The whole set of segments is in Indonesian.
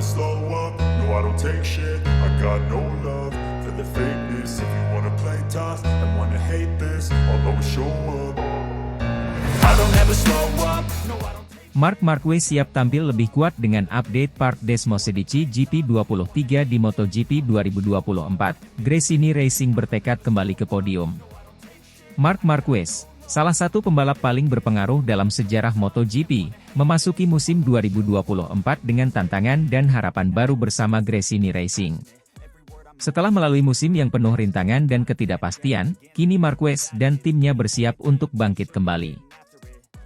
slow up, no I don't take shit. I got no love for the fakeness. If you wanna play tough and wanna hate this, I'll always show up. I don't ever slow up, no I don't. Marc Marquez siap tampil lebih kuat dengan update Park Desmosedici GP23 di MotoGP 2024. Gresini Racing bertekad kembali ke podium. Marc Marquez, salah satu pembalap paling berpengaruh dalam sejarah MotoGP, memasuki musim 2024 dengan tantangan dan harapan baru bersama Gresini Racing. Setelah melalui musim yang penuh rintangan dan ketidakpastian, kini Marquez dan timnya bersiap untuk bangkit kembali.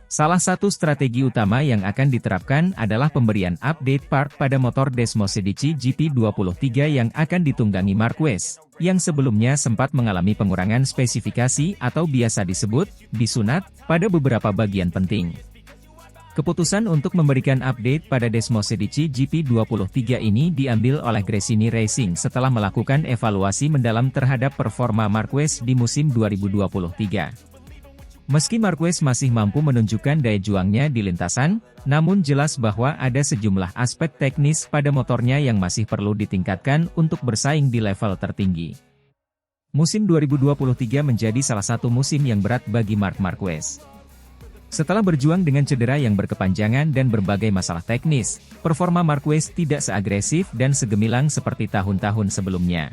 Salah satu strategi utama yang akan diterapkan adalah pemberian update park pada motor Desmosedici GP23 yang akan ditunggangi Marquez, yang sebelumnya sempat mengalami pengurangan spesifikasi atau biasa disebut disunat pada beberapa bagian penting. Keputusan untuk memberikan update pada Desmosedici GP23 ini diambil oleh Gresini Racing setelah melakukan evaluasi mendalam terhadap performa Marquez di musim 2023. Meski Marquez masih mampu menunjukkan daya juangnya di lintasan, namun jelas bahwa ada sejumlah aspek teknis pada motornya yang masih perlu ditingkatkan untuk bersaing di level tertinggi. Musim 2023 menjadi salah satu musim yang berat bagi Marc Marquez. Setelah berjuang dengan cedera yang berkepanjangan dan berbagai masalah teknis, performa Marquez tidak seagresif dan segemilang seperti tahun-tahun sebelumnya.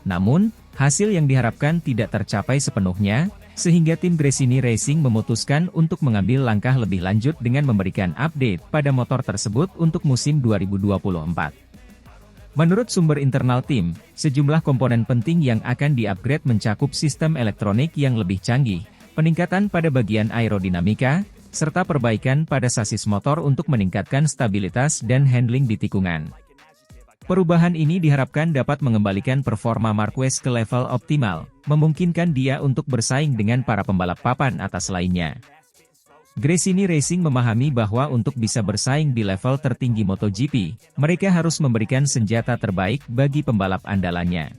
Namun, hasil yang diharapkan tidak tercapai sepenuhnya, sehingga tim Gresini Racing memutuskan untuk mengambil langkah lebih lanjut dengan memberikan update pada motor tersebut untuk musim 2024. Menurut sumber internal tim, sejumlah komponen penting yang akan di-upgrade mencakup sistem elektronik yang lebih canggih, peningkatan pada bagian aerodinamika, serta perbaikan pada sasis motor untuk meningkatkan stabilitas dan handling di tikungan. Perubahan ini diharapkan dapat mengembalikan performa Marquez ke level optimal, memungkinkan dia untuk bersaing dengan para pembalap papan atas lainnya. Gresini Racing memahami bahwa untuk bisa bersaing di level tertinggi MotoGP, mereka harus memberikan senjata terbaik bagi pembalap andalannya.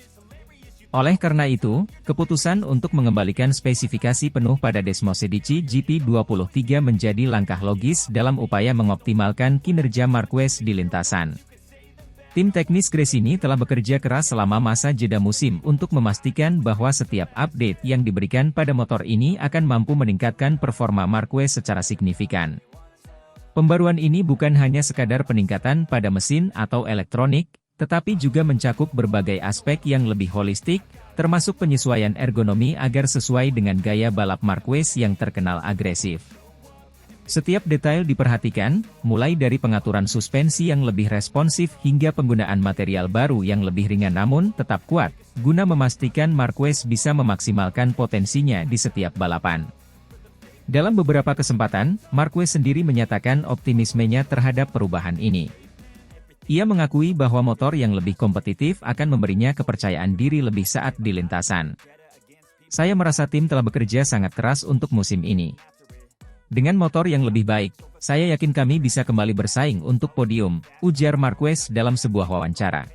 Oleh karena itu, keputusan untuk mengembalikan spesifikasi penuh pada Desmosedici GP23 menjadi langkah logis dalam upaya mengoptimalkan kinerja Marquez di lintasan. Tim teknis Gresini telah bekerja keras selama masa jeda musim untuk memastikan bahwa setiap update yang diberikan pada motor ini akan mampu meningkatkan performa Marquez secara signifikan. Pembaruan ini bukan hanya sekadar peningkatan pada mesin atau elektronik, tetapi juga mencakup berbagai aspek yang lebih holistik, termasuk penyesuaian ergonomi agar sesuai dengan gaya balap Marquez yang terkenal agresif. Setiap detail diperhatikan, mulai dari pengaturan suspensi yang lebih responsif hingga penggunaan material baru yang lebih ringan namun tetap kuat, guna memastikan Marquez bisa memaksimalkan potensinya di setiap balapan. Dalam beberapa kesempatan, Marquez sendiri menyatakan optimismenya terhadap perubahan ini. Ia mengakui bahwa motor yang lebih kompetitif akan memberinya kepercayaan diri lebih saat di lintasan. Saya merasa tim telah bekerja sangat keras untuk musim ini. Dengan motor yang lebih baik, saya yakin kami bisa kembali bersaing untuk podium, ujar Marquez dalam sebuah wawancara.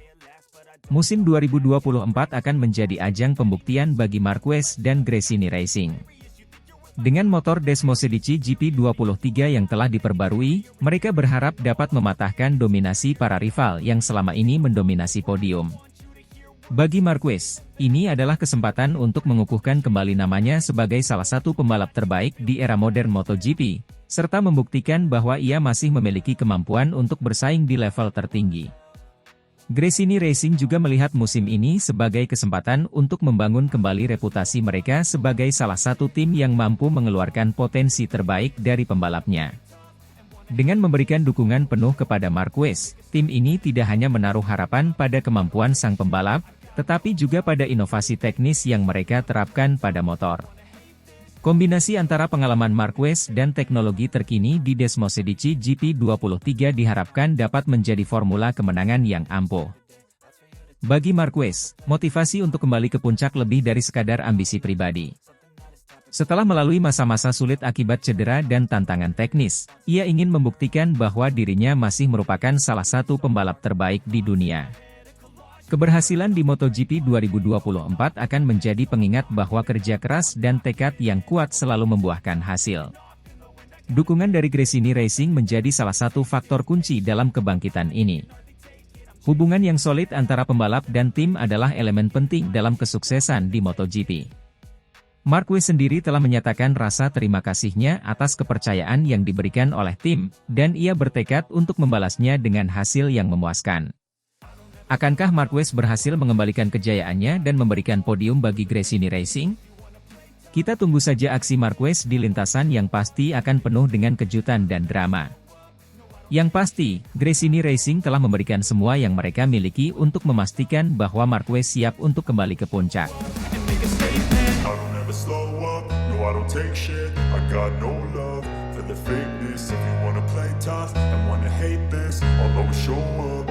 Musim 2024 akan menjadi ajang pembuktian bagi Marquez dan Gresini Racing. Dengan motor Desmosedici GP23 yang telah diperbarui, mereka berharap dapat mematahkan dominasi para rival yang selama ini mendominasi podium. Bagi Marquez, ini adalah kesempatan untuk mengukuhkan kembali namanya sebagai salah satu pembalap terbaik di era modern MotoGP, serta membuktikan bahwa ia masih memiliki kemampuan untuk bersaing di level tertinggi. Gresini Racing juga melihat musim ini sebagai kesempatan untuk membangun kembali reputasi mereka sebagai salah satu tim yang mampu mengeluarkan potensi terbaik dari pembalapnya. Dengan memberikan dukungan penuh kepada Marquez, tim ini tidak hanya menaruh harapan pada kemampuan sang pembalap, tetapi juga pada inovasi teknis yang mereka terapkan pada motor. Kombinasi antara pengalaman Marquez dan teknologi terkini di Desmosedici GP23 diharapkan dapat menjadi formula kemenangan yang ampuh. Bagi Marquez, motivasi untuk kembali ke puncak lebih dari sekadar ambisi pribadi. Setelah melalui masa-masa sulit akibat cedera dan tantangan teknis, ia ingin membuktikan bahwa dirinya masih merupakan salah satu pembalap terbaik di dunia. Keberhasilan di MotoGP 2024 akan menjadi pengingat bahwa kerja keras dan tekad yang kuat selalu membuahkan hasil. Dukungan dari Gresini Racing menjadi salah satu faktor kunci dalam kebangkitan ini. Hubungan yang solid antara pembalap dan tim adalah elemen penting dalam kesuksesan di MotoGP. Marquez sendiri telah menyatakan rasa terima kasihnya atas kepercayaan yang diberikan oleh tim, dan ia bertekad untuk membalasnya dengan hasil yang memuaskan. Akankah Marquez berhasil mengembalikan kejayaannya dan memberikan podium bagi Gresini Racing? Kita tunggu saja aksi Marquez di lintasan yang pasti akan penuh dengan kejutan dan drama. Yang pasti, Gresini Racing telah memberikan semua yang mereka miliki untuk memastikan bahwa Marquez siap untuk kembali ke puncak. I don't ever slow up, no I don't take shit. I got no love for the fakeness. If you wanna play tough and wanna hate this, I'll always show up.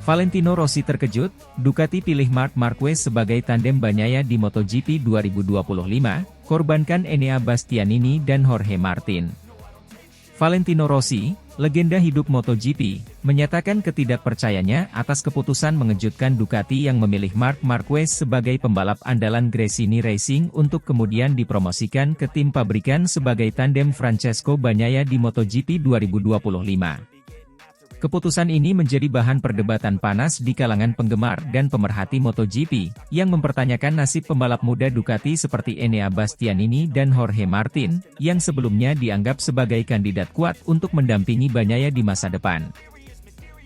Valentino Rossi terkejut, Ducati pilih Marc Marquez sebagai tandem Bagnaia di MotoGP 2025, korbankan Enea Bastianini dan Jorge Martin. Valentino Rossi, legenda hidup MotoGP, menyatakan ketidakpercayanya atas keputusan mengejutkan Ducati yang memilih Marc Marquez sebagai pembalap andalan Gresini Racing untuk kemudian dipromosikan ke tim pabrikan sebagai tandem Francesco Bagnaia di MotoGP 2025. Keputusan ini menjadi bahan perdebatan panas di kalangan penggemar dan pemerhati MotoGP, yang mempertanyakan nasib pembalap muda Ducati seperti Enea Bastianini dan Jorge Martin, yang sebelumnya dianggap sebagai kandidat kuat untuk mendampingi Bagnaia di masa depan.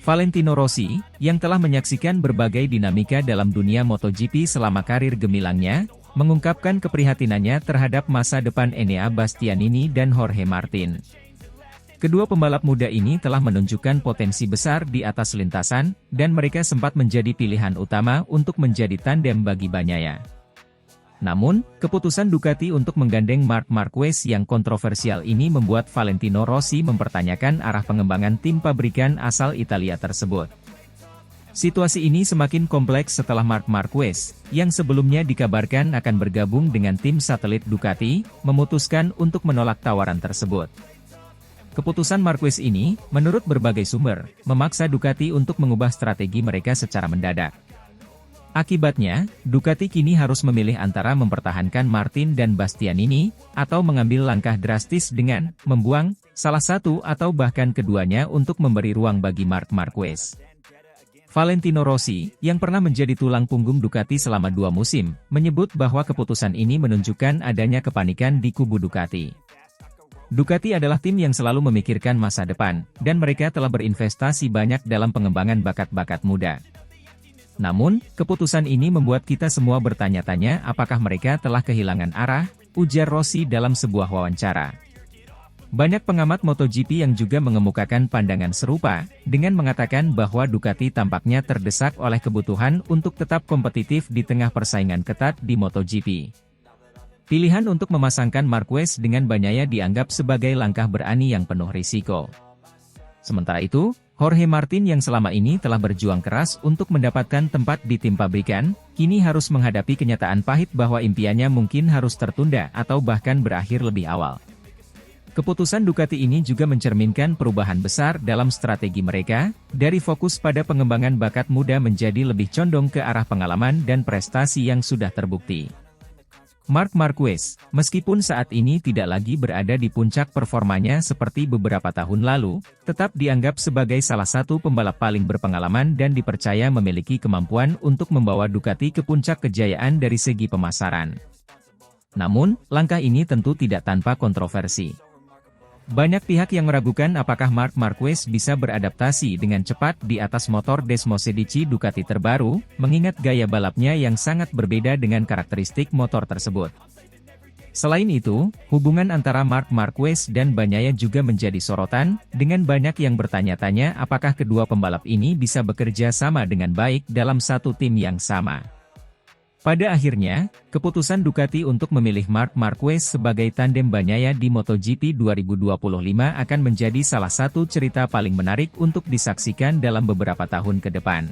Valentino Rossi, yang telah menyaksikan berbagai dinamika dalam dunia MotoGP selama karir gemilangnya, mengungkapkan keprihatinannya terhadap masa depan Enea Bastianini dan Jorge Martin. Kedua pembalap muda ini telah menunjukkan potensi besar di atas lintasan, dan mereka sempat menjadi pilihan utama untuk menjadi tandem bagi Bagnaia. Namun, keputusan Ducati untuk menggandeng Marc Marquez yang kontroversial ini membuat Valentino Rossi mempertanyakan arah pengembangan tim pabrikan asal Italia tersebut. Situasi ini semakin kompleks setelah Marc Marquez, yang sebelumnya dikabarkan akan bergabung dengan tim satelit Ducati, memutuskan untuk menolak tawaran tersebut. Keputusan Marquez ini, menurut berbagai sumber, memaksa Ducati untuk mengubah strategi mereka secara mendadak. Akibatnya, Ducati kini harus memilih antara mempertahankan Martin dan Bastianini, atau mengambil langkah drastis dengan membuang salah satu atau bahkan keduanya untuk memberi ruang bagi Marc Marquez. Valentino Rossi, yang pernah menjadi tulang punggung Ducati selama 2 musim, menyebut bahwa keputusan ini menunjukkan adanya kepanikan di kubu Ducati. Ducati adalah tim yang selalu memikirkan masa depan, dan mereka telah berinvestasi banyak dalam pengembangan bakat-bakat muda. Namun, keputusan ini membuat kita semua bertanya-tanya apakah mereka telah kehilangan arah, ujar Rossi dalam sebuah wawancara. Banyak pengamat MotoGP yang juga mengemukakan pandangan serupa, dengan mengatakan bahwa Ducati tampaknya terdesak oleh kebutuhan untuk tetap kompetitif di tengah persaingan ketat di MotoGP. Pilihan untuk memasangkan Marquez dengan Bagnaia dianggap sebagai langkah berani yang penuh risiko. Sementara itu, Jorge Martin yang selama ini telah berjuang keras untuk mendapatkan tempat di tim pabrikan, kini harus menghadapi kenyataan pahit bahwa impiannya mungkin harus tertunda atau bahkan berakhir lebih awal. Keputusan Ducati ini juga mencerminkan perubahan besar dalam strategi mereka, dari fokus pada pengembangan bakat muda menjadi lebih condong ke arah pengalaman dan prestasi yang sudah terbukti. Marc Marquez, meskipun saat ini tidak lagi berada di puncak performanya seperti beberapa tahun lalu, tetap dianggap sebagai salah satu pembalap paling berpengalaman dan dipercaya memiliki kemampuan untuk membawa Ducati ke puncak kejayaan dari segi pemasaran. Namun, langkah ini tentu tidak tanpa kontroversi. Banyak pihak yang meragukan apakah Marc Marquez bisa beradaptasi dengan cepat di atas motor Desmosedici Ducati terbaru, mengingat gaya balapnya yang sangat berbeda dengan karakteristik motor tersebut. Selain itu, hubungan antara Marc Marquez dan Bagnaia juga menjadi sorotan, dengan banyak yang bertanya-tanya apakah kedua pembalap ini bisa bekerja sama dengan baik dalam satu tim yang sama. Pada akhirnya, keputusan Ducati untuk memilih Marc Marquez sebagai tandem Bagnaia di MotoGP 2025 akan menjadi salah satu cerita paling menarik untuk disaksikan dalam beberapa tahun ke depan.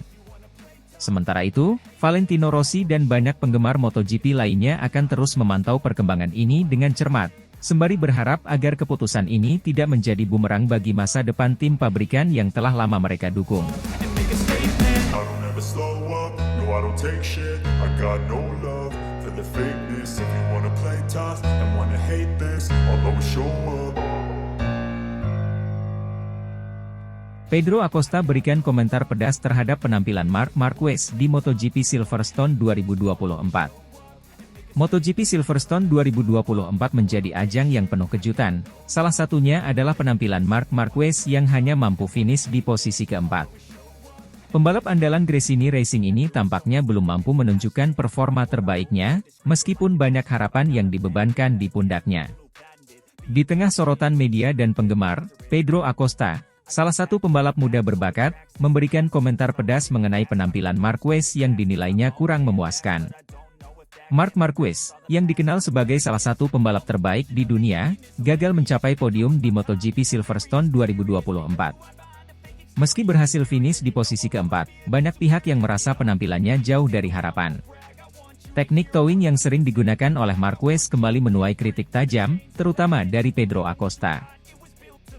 Sementara itu, Valentino Rossi dan banyak penggemar MotoGP lainnya akan terus memantau perkembangan ini dengan cermat, sembari berharap agar keputusan ini tidak menjadi bumerang bagi masa depan tim pabrikan yang telah lama mereka dukung. I don't take shit, I got no love for the fakeness. If you wanna play tough and wanna hate this, I'll always show up. Pedro Acosta berikan komentar pedas terhadap penampilan Marc Marquez di MotoGP Silverstone 2024. MotoGP Silverstone 2024 menjadi ajang yang penuh kejutan, salah satunya adalah penampilan Marc Marquez yang hanya mampu finish di posisi keempat. Pembalap andalan Gresini Racing ini tampaknya belum mampu menunjukkan performa terbaiknya, meskipun banyak harapan yang dibebankan di pundaknya. Di tengah sorotan media dan penggemar, Pedro Acosta, salah satu pembalap muda berbakat, memberikan komentar pedas mengenai penampilan Marquez yang dinilainya kurang memuaskan. Marc Marquez, yang dikenal sebagai salah satu pembalap terbaik di dunia, gagal mencapai podium di MotoGP Silverstone 2024. Meski berhasil finish di posisi keempat, banyak pihak yang merasa penampilannya jauh dari harapan. Teknik towing yang sering digunakan oleh Marquez kembali menuai kritik tajam, terutama dari Pedro Acosta.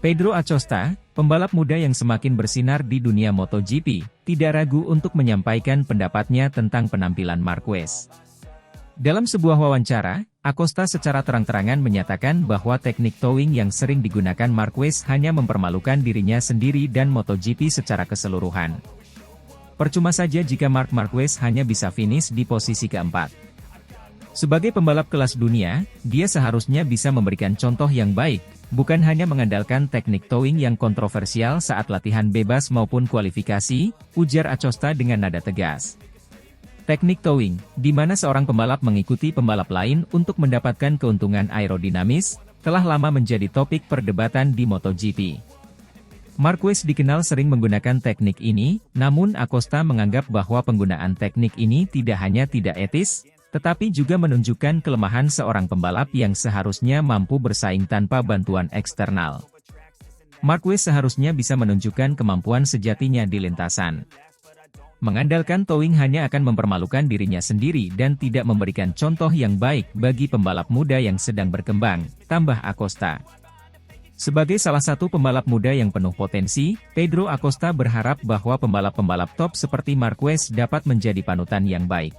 Pedro Acosta, pembalap muda yang semakin bersinar di dunia MotoGP, tidak ragu untuk menyampaikan pendapatnya tentang penampilan Marquez. Dalam sebuah wawancara, Acosta secara terang-terangan menyatakan bahwa teknik towing yang sering digunakan Marquez hanya mempermalukan dirinya sendiri dan MotoGP secara keseluruhan. Percuma saja jika Marc Marquez hanya bisa finish di posisi keempat. Sebagai pembalap kelas dunia, dia seharusnya bisa memberikan contoh yang baik, bukan hanya mengandalkan teknik towing yang kontroversial saat latihan bebas maupun kualifikasi, ujar Acosta dengan nada tegas. Teknik towing, di mana seorang pembalap mengikuti pembalap lain untuk mendapatkan keuntungan aerodinamis, telah lama menjadi topik perdebatan di MotoGP. Marquez dikenal sering menggunakan teknik ini, namun Acosta menganggap bahwa penggunaan teknik ini tidak hanya tidak etis, tetapi juga menunjukkan kelemahan seorang pembalap yang seharusnya mampu bersaing tanpa bantuan eksternal. Marquez seharusnya bisa menunjukkan kemampuan sejatinya di lintasan. Mengandalkan towing hanya akan mempermalukan dirinya sendiri dan tidak memberikan contoh yang baik bagi pembalap muda yang sedang berkembang, tambah Acosta. Sebagai salah satu pembalap muda yang penuh potensi, Pedro Acosta berharap bahwa pembalap-pembalap top seperti Marquez dapat menjadi panutan yang baik.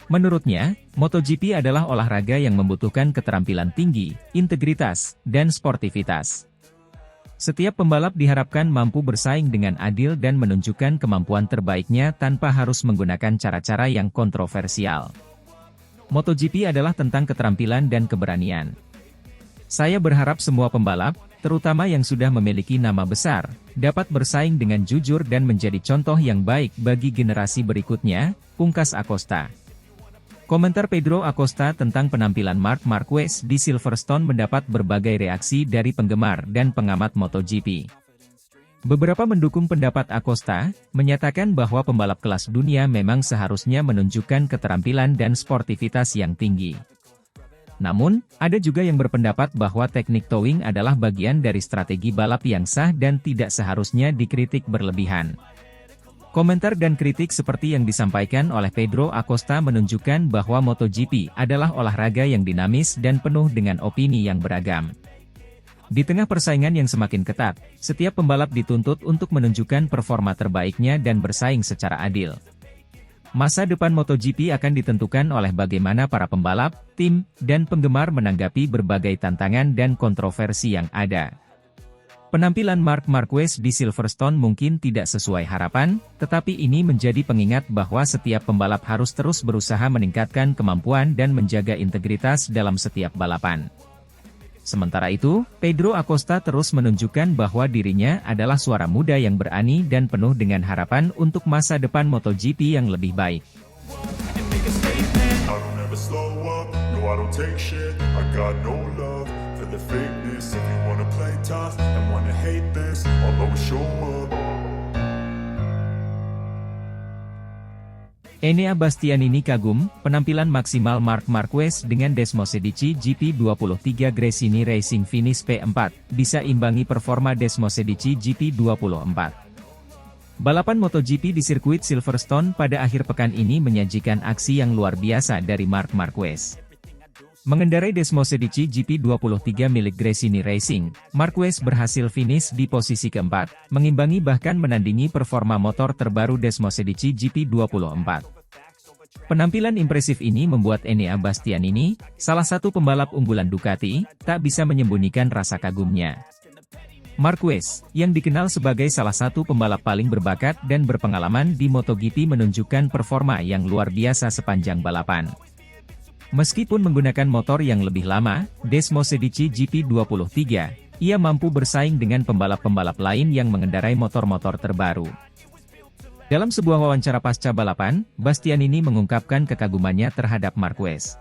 Menurutnya, MotoGP adalah olahraga yang membutuhkan keterampilan tinggi, integritas, dan sportivitas. Setiap pembalap diharapkan mampu bersaing dengan adil dan menunjukkan kemampuan terbaiknya tanpa harus menggunakan cara-cara yang kontroversial. MotoGP adalah tentang keterampilan dan keberanian. Saya berharap semua pembalap, terutama yang sudah memiliki nama besar, dapat bersaing dengan jujur dan menjadi contoh yang baik bagi generasi berikutnya, pungkas Acosta. Komentar Pedro Acosta tentang penampilan Marc Marquez di Silverstone mendapat berbagai reaksi dari penggemar dan pengamat MotoGP. Beberapa mendukung pendapat Acosta, menyatakan bahwa pembalap kelas dunia memang seharusnya menunjukkan keterampilan dan sportivitas yang tinggi. Namun, ada juga yang berpendapat bahwa teknik towing adalah bagian dari strategi balap yang sah dan tidak seharusnya dikritik berlebihan. Komentar dan kritik seperti yang disampaikan oleh Pedro Acosta menunjukkan bahwa MotoGP adalah olahraga yang dinamis dan penuh dengan opini yang beragam. Di tengah persaingan yang semakin ketat, setiap pembalap dituntut untuk menunjukkan performa terbaiknya dan bersaing secara adil. Masa depan MotoGP akan ditentukan oleh bagaimana para pembalap, tim, dan penggemar menanggapi berbagai tantangan dan kontroversi yang ada. Penampilan Marc Marquez di Silverstone mungkin tidak sesuai harapan, tetapi ini menjadi pengingat bahwa setiap pembalap harus terus berusaha meningkatkan kemampuan dan menjaga integritas dalam setiap balapan. Sementara itu, Pedro Acosta terus menunjukkan bahwa dirinya adalah suara muda yang berani dan penuh dengan harapan untuk masa depan MotoGP yang lebih baik. The fakeness, if you wanna play tough and wanna hate this, I'll always show up. Enea Bastianini kagum penampilan maksimal Marc Marquez dengan Desmosedici GP23 Gresini Racing finish P4, bisa imbangi performa Desmosedici GP24. Balapan MotoGP di sirkuit Silverstone pada akhir pekan ini menyajikan aksi yang luar biasa dari Marc Marquez. Mengendarai Desmosedici GP23 milik Gresini Racing, Marquez berhasil finish di posisi keempat, mengimbangi bahkan menandingi performa motor terbaru Desmosedici GP24. Penampilan impresif ini membuat Enea Bastianini, salah satu pembalap unggulan Ducati, tak bisa menyembunyikan rasa kagumnya. Marquez, yang dikenal sebagai salah satu pembalap paling berbakat dan berpengalaman di MotoGP menunjukkan performa yang luar biasa sepanjang balapan. Meskipun menggunakan motor yang lebih lama, Desmosedici GP23, ia mampu bersaing dengan pembalap-pembalap lain yang mengendarai motor-motor terbaru. Dalam sebuah wawancara pasca balapan, Bastianini mengungkapkan kekagumannya terhadap Marquez.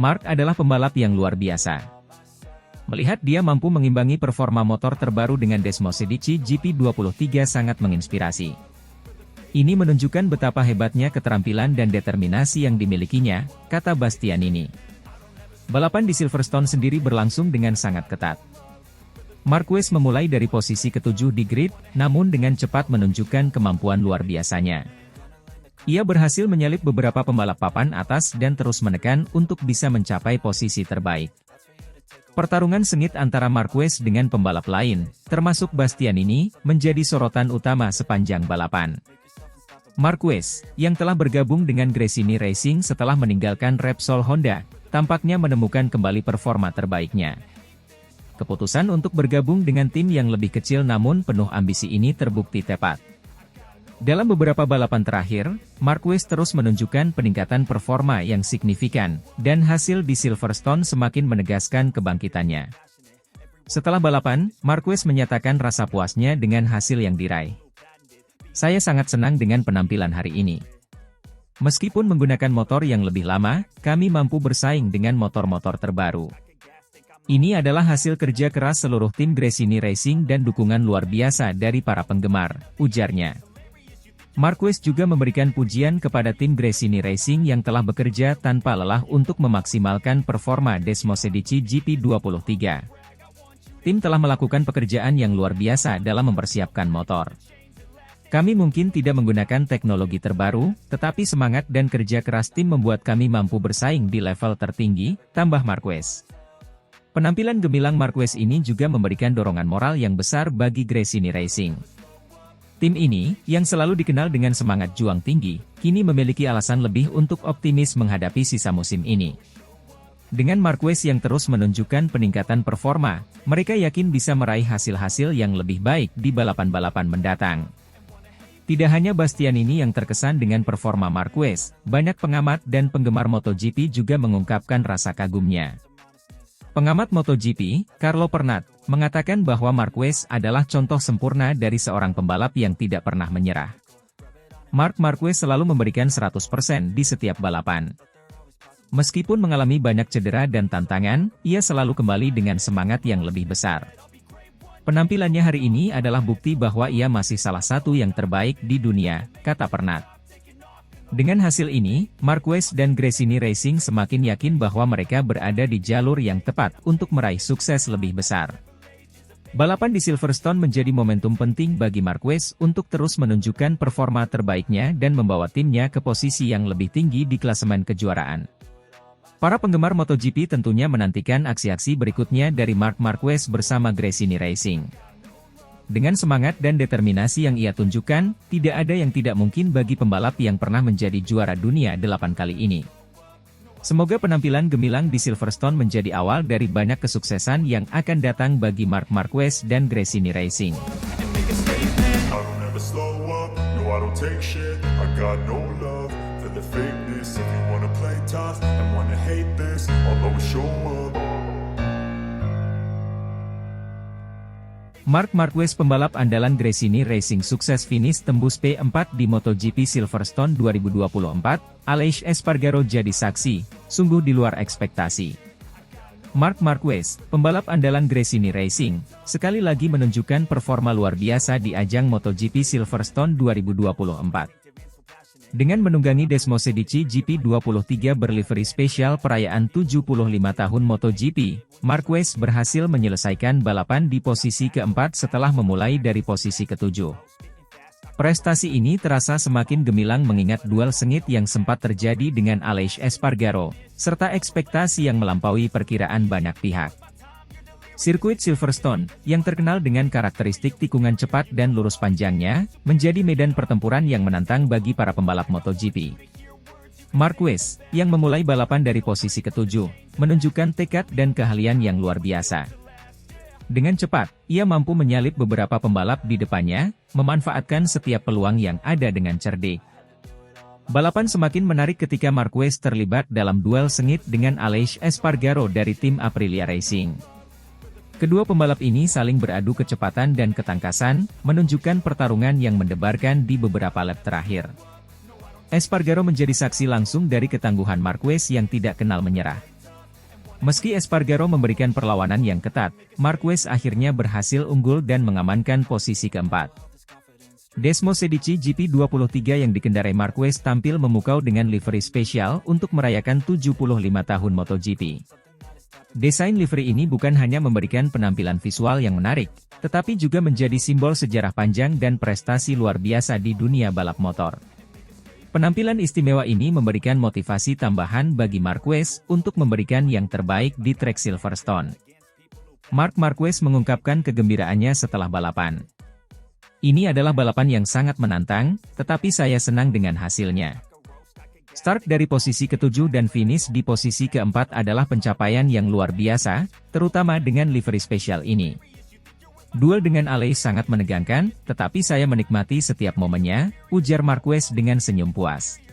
Mark adalah pembalap yang luar biasa. Melihat dia mampu mengimbangi performa motor terbaru dengan Desmosedici GP23 sangat menginspirasi. Ini menunjukkan betapa hebatnya keterampilan dan determinasi yang dimilikinya, kata Bastianini. Balapan di Silverstone sendiri berlangsung dengan sangat ketat. Marquez memulai dari posisi ke-7 di grid, namun dengan cepat menunjukkan kemampuan luar biasanya. Ia berhasil menyalip beberapa pembalap papan atas dan terus menekan untuk bisa mencapai posisi terbaik. Pertarungan sengit antara Marquez dengan pembalap lain, termasuk Bastianini, menjadi sorotan utama sepanjang balapan. Marquez, yang telah bergabung dengan Gresini Racing setelah meninggalkan Repsol Honda, tampaknya menemukan kembali performa terbaiknya. Keputusan untuk bergabung dengan tim yang lebih kecil namun penuh ambisi ini terbukti tepat. Dalam beberapa balapan terakhir, Marquez terus menunjukkan peningkatan performa yang signifikan, dan hasil di Silverstone semakin menegaskan kebangkitannya. Setelah balapan, Marquez menyatakan rasa puasnya dengan hasil yang diraih. Saya sangat senang dengan penampilan hari ini. Meskipun menggunakan motor yang lebih lama, kami mampu bersaing dengan motor-motor terbaru. Ini adalah hasil kerja keras seluruh tim Gresini Racing dan dukungan luar biasa dari para penggemar, ujarnya. Marquez juga memberikan pujian kepada tim Gresini Racing yang telah bekerja tanpa lelah untuk memaksimalkan performa Desmosedici GP23. Tim telah melakukan pekerjaan yang luar biasa dalam mempersiapkan motor. Kami mungkin tidak menggunakan teknologi terbaru, tetapi semangat dan kerja keras tim membuat kami mampu bersaing di level tertinggi, tambah Marquez. Penampilan gemilang Marquez ini juga memberikan dorongan moral yang besar bagi Gresini Racing. Tim ini, yang selalu dikenal dengan semangat juang tinggi, kini memiliki alasan lebih untuk optimis menghadapi sisa musim ini. Dengan Marquez yang terus menunjukkan peningkatan performa, mereka yakin bisa meraih hasil-hasil yang lebih baik di balapan-balapan mendatang. Tidak hanya Bastianini yang terkesan dengan performa Marquez, banyak pengamat dan penggemar MotoGP juga mengungkapkan rasa kagumnya. Pengamat MotoGP, Carlo Pernat, mengatakan bahwa Marquez adalah contoh sempurna dari seorang pembalap yang tidak pernah menyerah. Marc Marquez selalu memberikan 100% di setiap balapan. Meskipun mengalami banyak cedera dan tantangan, ia selalu kembali dengan semangat yang lebih besar. Penampilannya hari ini adalah bukti bahwa ia masih salah satu yang terbaik di dunia, kata Pernat. Dengan hasil ini, Marquez dan Gresini Racing semakin yakin bahwa mereka berada di jalur yang tepat untuk meraih sukses lebih besar. Balapan di Silverstone menjadi momentum penting bagi Marquez untuk terus menunjukkan performa terbaiknya dan membawa timnya ke posisi yang lebih tinggi di klasemen kejuaraan. Para penggemar MotoGP tentunya menantikan aksi-aksi berikutnya dari Marc Marquez bersama Gresini Racing. Dengan semangat dan determinasi yang ia tunjukkan, tidak ada yang tidak mungkin bagi pembalap yang pernah menjadi juara dunia 8 kali ini. Semoga penampilan gemilang di Silverstone menjadi awal dari banyak kesuksesan yang akan datang bagi Marc Marquez dan Gresini Racing. Marc Marquez, pembalap andalan Gresini Racing, sukses finish tembus P4 di MotoGP Silverstone 2024, Aleix Espargaro jadi saksi, sungguh di luar ekspektasi. Marc Marquez, pembalap andalan Gresini Racing, sekali lagi menunjukkan performa luar biasa di ajang MotoGP Silverstone 2024. Dengan menunggangi Desmosedici GP23 berlivery spesial perayaan 75 tahun MotoGP, Marquez berhasil menyelesaikan balapan di posisi keempat setelah memulai dari posisi ketujuh. Prestasi ini terasa semakin gemilang mengingat duel sengit yang sempat terjadi dengan Aleix Espargaro, serta ekspektasi yang melampaui perkiraan banyak pihak. Sirkuit Silverstone, yang terkenal dengan karakteristik tikungan cepat dan lurus panjangnya, menjadi medan pertempuran yang menantang bagi para pembalap MotoGP. Marquez, yang memulai balapan dari posisi ketujuh, menunjukkan tekad dan keahlian yang luar biasa. Dengan cepat, ia mampu menyalip beberapa pembalap di depannya, memanfaatkan setiap peluang yang ada dengan cerdik. Balapan semakin menarik ketika Marquez terlibat dalam duel sengit dengan Aleix Espargaro dari tim Aprilia Racing. Kedua pembalap ini saling beradu kecepatan dan ketangkasan, menunjukkan pertarungan yang mendebarkan di beberapa lap terakhir. Espargaro menjadi saksi langsung dari ketangguhan Marquez yang tidak kenal menyerah. Meski Espargaro memberikan perlawanan yang ketat, Marquez akhirnya berhasil unggul dan mengamankan posisi keempat. Desmosedici GP23 yang dikendarai Marquez tampil memukau dengan livery spesial untuk merayakan 75 tahun MotoGP. Desain livery ini bukan hanya memberikan penampilan visual yang menarik, tetapi juga menjadi simbol sejarah panjang dan prestasi luar biasa di dunia balap motor. Penampilan istimewa ini memberikan motivasi tambahan bagi Marquez untuk memberikan yang terbaik di trek Silverstone. Marc Marquez mengungkapkan kegembiraannya setelah balapan. Ini adalah balapan yang sangat menantang, tetapi saya senang dengan hasilnya. Start dari posisi ke-7 dan finish di posisi ke-4 adalah pencapaian yang luar biasa, terutama dengan livery spesial ini. Duel dengan Aleix sangat menegangkan, tetapi saya menikmati setiap momennya, ujar Marquez dengan senyum puas.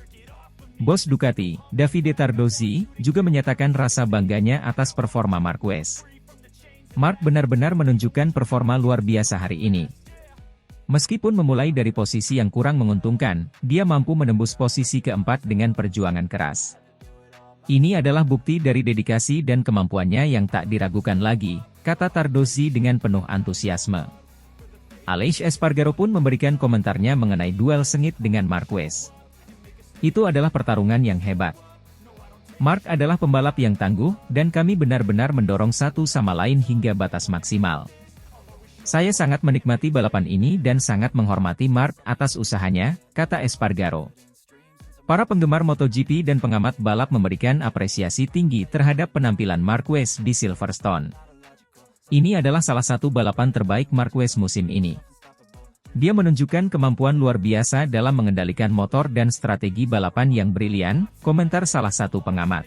Bos Ducati, Davide Tardozzi, juga menyatakan rasa bangganya atas performa Marquez. Marc benar-benar menunjukkan performa luar biasa hari ini. Meskipun memulai dari posisi yang kurang menguntungkan, dia mampu menembus posisi ke-4 dengan perjuangan keras. Ini adalah bukti dari dedikasi dan kemampuannya yang tak diragukan lagi, kata Tardozzi dengan penuh antusiasme. Aleix Espargaro pun memberikan komentarnya mengenai duel sengit dengan Marquez. Itu adalah pertarungan yang hebat. Marc adalah pembalap yang tangguh, dan kami benar-benar mendorong satu sama lain hingga batas maksimal. Saya sangat menikmati balapan ini dan sangat menghormati Marc atas usahanya, kata Espargaro. Para penggemar MotoGP dan pengamat balap memberikan apresiasi tinggi terhadap penampilan Marquez di Silverstone. Ini adalah salah satu balapan terbaik Marquez musim ini. Dia menunjukkan kemampuan luar biasa dalam mengendalikan motor dan strategi balapan yang brilian, komentar salah satu pengamat.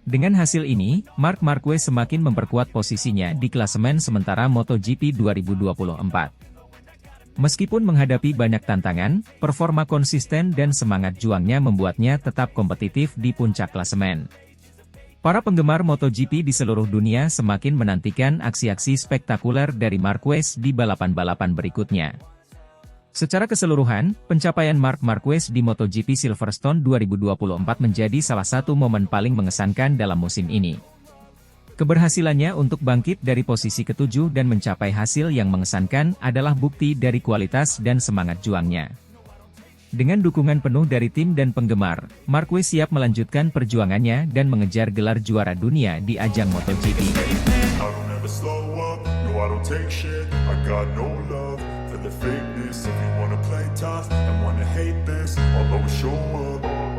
Dengan hasil ini, Marc Marquez semakin memperkuat posisinya di klasemen sementara MotoGP 2024. Meskipun menghadapi banyak tantangan, performa konsisten dan semangat juangnya membuatnya tetap kompetitif di puncak klasemen. Para penggemar MotoGP di seluruh dunia semakin menantikan aksi-aksi spektakuler dari Marquez di balapan-balapan berikutnya. Secara keseluruhan, pencapaian Marc Marquez di MotoGP Silverstone 2024 menjadi salah satu momen paling mengesankan dalam musim ini. Keberhasilannya untuk bangkit dari posisi ke-7 dan mencapai hasil yang mengesankan adalah bukti dari kualitas dan semangat juangnya. Dengan dukungan penuh dari tim dan penggemar, Marquez siap melanjutkan perjuangannya dan mengejar gelar juara dunia di ajang MotoGP. For the fakeness, if you wanna play tough and wanna hate this, I'll always show up.